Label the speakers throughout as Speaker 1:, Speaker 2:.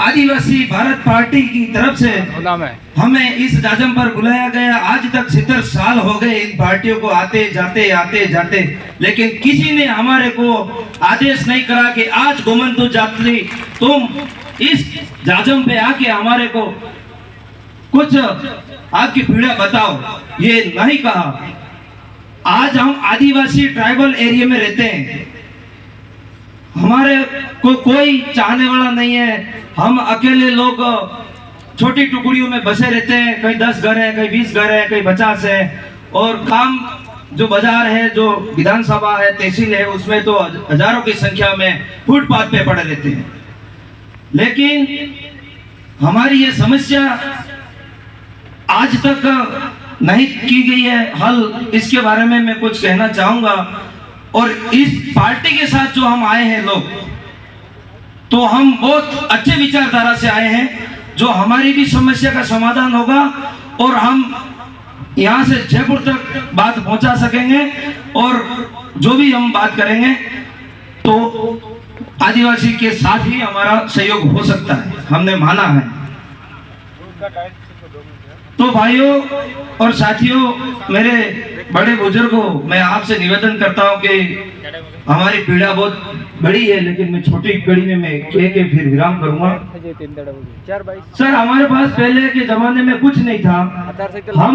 Speaker 1: आदिवासी Bharat party की तरफ से हमें इस जाजम पर बुलाया गया। आज तक 70 साल हो गए इन पार्टियों को आते जाते, लेकिन किसी ने हमारे को आदेश नहीं करा कि आज गोमंतु जाति तुम इस जाजम पे आके हमारे को कुछ आपकी पीड़ा बताओ, ये नहीं कहा। आज हम आदिवासी ट्राइबल एरिया में रहते हैं, हमारे को कोई चाहने वाला नहीं है। हम अकेले लोग छोटी टुकड़ियों में बसे रहते हैं, कहीं 10 घर है, कहीं 20 घर है, कहीं 50 है। और काम जो बाजार है, जो विधानसभा है, तहसील है, उसमें तो हजारों की संख्या में फुटपाथ पे पड़े रहते हैं। लेकिन हमारी ये समस्या आज तक नहीं की गई है हल। इसके बारे में मैं कुछ कहना चाहूंगा। और इस पार्टी के साथ जो हम आए हैं लोग, तो हम बहुत अच्छे विचारधारा से आए हैं, जो हमारी भी समस्या का समाधान होगा और हम यहाँ से जयपुर तक बात पहुंचा सकेंगे। और जो भी हम बात करेंगे तो आदिवासी के साथ ही हमारा सहयोग हो सकता है, हमने माना है। तो भाइयों और साथियों, मेरे बड़े बुजुर्गों, मैं आपसे निवेदन करता हूं कि हमारी पीड़ा बहुत बड़ी है, लेकिन मैं छोटी कड़ी में मैं कह के फिर विराम करूंगा। सर, हमारे पास पहले के जमाने में कुछ नहीं था। हम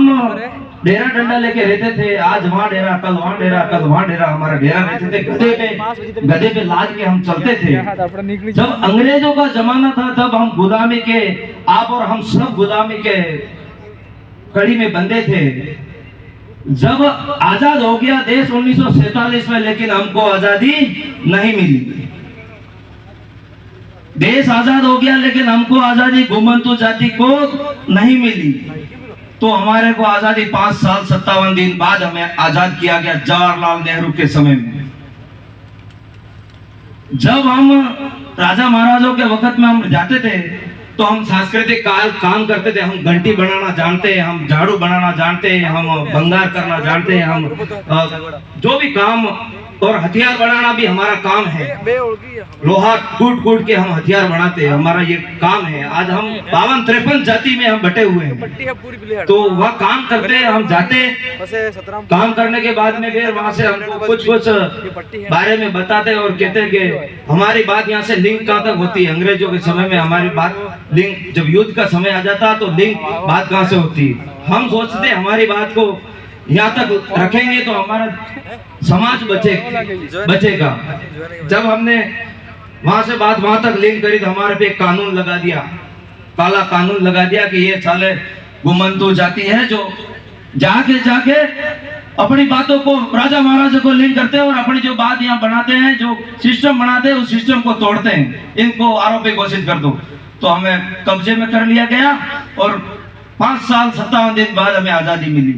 Speaker 1: डेरा डंडा लेके रहते थे, आज वहाँ डेरा, कल वहाँ डेरा, कल वहाँ डेरा। हमारा डेरा रहते थे, गधे पे लाद के हम चलते थे। जब अंग्रेजों का जमाना था तब हम गुलामी के, आप और हम सब गुलामी के कड़ी में बंधे थे। जब आजाद हो गया देश 1947 में, लेकिन हमको आजादी नहीं मिली। देश आजाद हो गया, लेकिन हमको आजादी गोमंतु जाति को नहीं मिली। तो हमारे को आजादी 5 साल 57 दिन बाद हमें आजाद किया गया, जवाहरलाल नेहरू के समय में। जब हम राजा महाराजों के वक्त में हम जाते थे तो हम सांस्कृतिक काम करते थे। हम घंटी बनाना जानते हैं, हम झाड़ू बनाना जानते हैं, हम भंगार करना जानते हैं, हम जो भी काम, और हथियार बनाना भी हमारा काम है। लोहा कूट के हम हथियार बनाते हैं, हमारा ये काम है। आज हम 52-53 जाति में हम बटे हुए हैं, तो वह काम करते हैं। हम जाते काम करने के बाद में फिर वहाँ से हमको कुछ बारे में बताते हैं और कहते हैं कि हमारी बात यहाँ से लिंक कहाँ तक होती है। अंग्रेजों के समय में हमारी बात लिंक, जब युद्ध का समय आ जाता तो लिंक बात कहाँ से होती। हम सोचते हमारी बात को यहाँ तक रखेंगे तो हमारा समाज बचेगा। जब हमने वहां से बात वहां तक लिंक करी तो हमारे पे एक कानून लगा दिया, काला कानून लगा दिया कि ये साले गोमंतु जाति है जो जाके अपनी बातों को राजा महाराजा को लिंक करते हैं और अपनी जो बात यहाँ बनाते हैं, जो सिस्टम बनाते हैं, उस सिस्टम को तोड़ते हैं। इनको आरोपी घोषित कर दो। तो हमें कब्जे में कर लिया गया और 5 साल 57 दिन बाद हमें आजादी मिली।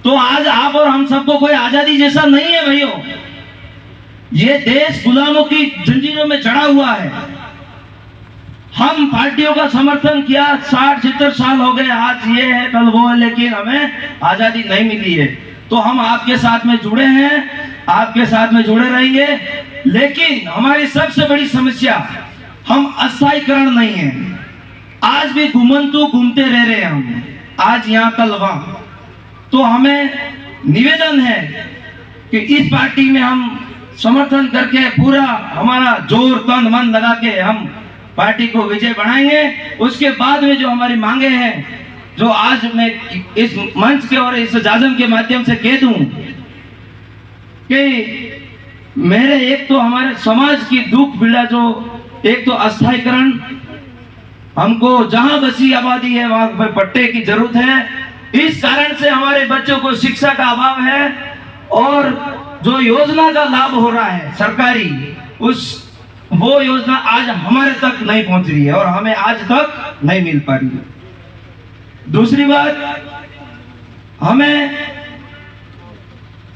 Speaker 1: तो आज आप और हम सबको कोई आजादी जैसा नहीं है भाइयों। ये देश गुलामों की जंजीरों में चढ़ा हुआ है। हम पार्टियों का समर्थन किया, 60-70 साल हो गए, आज ये है कल वो है, लेकिन हमें आजादी नहीं मिली है। तो हम आपके साथ में जुड़े हैं, आपके साथ में जुड़े रहेंगे। लेकिन हमारी सबसे बड़ी समस्या, हम अस्थायीकरण नहीं है। आज भी घुमंतु घूमते रह रहे हैं हम, आज यहाँ कल वहां। तो हमें निवेदन है कि इस पार्टी में हम समर्थन करके पूरा हमारा जोर तन मन लगा के हम पार्टी को विजय बनाएंगे। उसके बाद में जो हमारी मांगे हैं, जो आज मैं इस मंच के और इस जाजम के माध्यम से कह दूं कि मेरे एक तो हमारे समाज की दुख पीड़ा, जो एक तो अस्थायीकरण, हमको जहां बसी आबादी है वहां पर पट्टे की जरूरत है। इस कारण से हमारे बच्चों को शिक्षा का अभाव है और जो योजना का लाभ हो रहा है सरकारी, वो योजना आज हमारे तक नहीं पहुंच रही है और हमें आज तक नहीं मिल पा रही है। दूसरी बात, हमें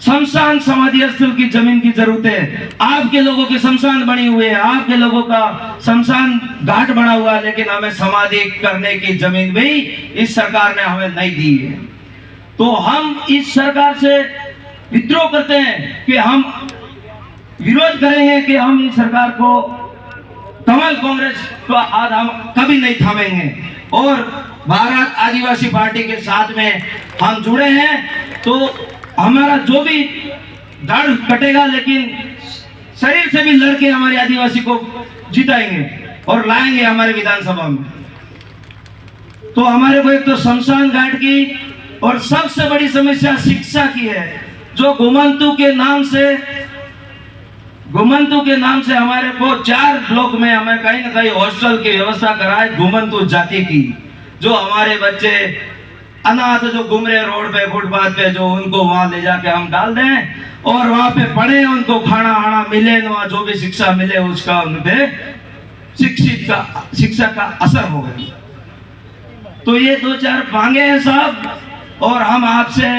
Speaker 1: शमशान समाधि स्थल की जमीन की जरूरत है। आपके लोगों के शमशान बने हुए हैं, आपके लोगों का शमशान घाट बना हुआ है, लेकिन हमें समाधि करने की जमीन भी इस सरकार ने हमें नहीं दी है। तो हम इस सरकार से विद्रोह करते हैं कि हम विरोध करेंगे कि हम इस सरकार को कमल कांग्रेस को आज हम कभी नहीं थामेंगे और भारत आदिवासी पार्टी के साथ में हम जुड़े हैं। तो हमारा जो भी दर्द कटेगा, लेकिन शरीर से भी लड़के हमारे आदिवासी को जिताएंगे और लाएंगे हमारे विधानसभा में। तो हमारे को एक तो शमशान घाट की और सबसे बड़ी समस्या शिक्षा की है, जो घुमंतु के नाम से हमारे को 4 ब्लॉक में हमें कहीं ना कहीं हॉस्टल की व्यवस्था कराए घुमंतु जाति की, जो हमारे बच्चे अनाथ जो घूम रहे रोड पे फुटपाथ पे, जो उनको वहां ले जाके हम डाल दें और वहां पे पढ़े, उनको खाना आना मिले, वहां जो भी शिक्षा मिले उसका उन पे शिक्षा का असर हो गया। तो ये 2-4 मांगे हैं साहब, और हम आपसे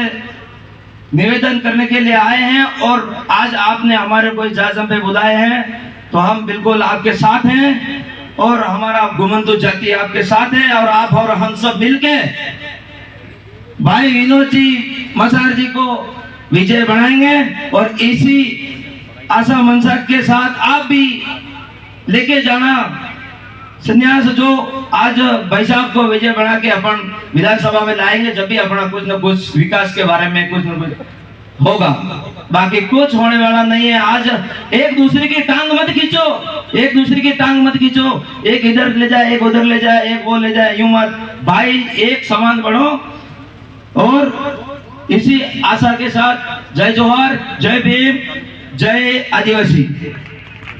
Speaker 1: निवेदन करने के लिए आए हैं और आज आपने हमारे को इजाजत पे बुलाए हैं, तो हम बिल्कुल आपके साथ हैं और हमारा घुमंतु जाति आपके साथ है। और आप और हम सब मिलके भाई विनोद जी मसार जी को विजय बनाएंगे और इसी आशा मनसा के साथ आप भी लेके जाना संन्यास, जो आज भाई साहब को विजय बना के अपन विधानसभा में लाएंगे, जब भी अपना कुछ न कुछ विकास के बारे में कुछ न कुछ होगा। बाकी कुछ होने वाला नहीं है। आज एक दूसरे की टांग मत खींचो, एक दूसरे की टांग मत खींचो, एक इधर ले जाए, एक उधर ले जाए, एक वो ले जाए, यूं मत भाई, एक समान बढ़ो। और इसी आशा के साथ जय जोहार, जय भीम, जय आदिवासी।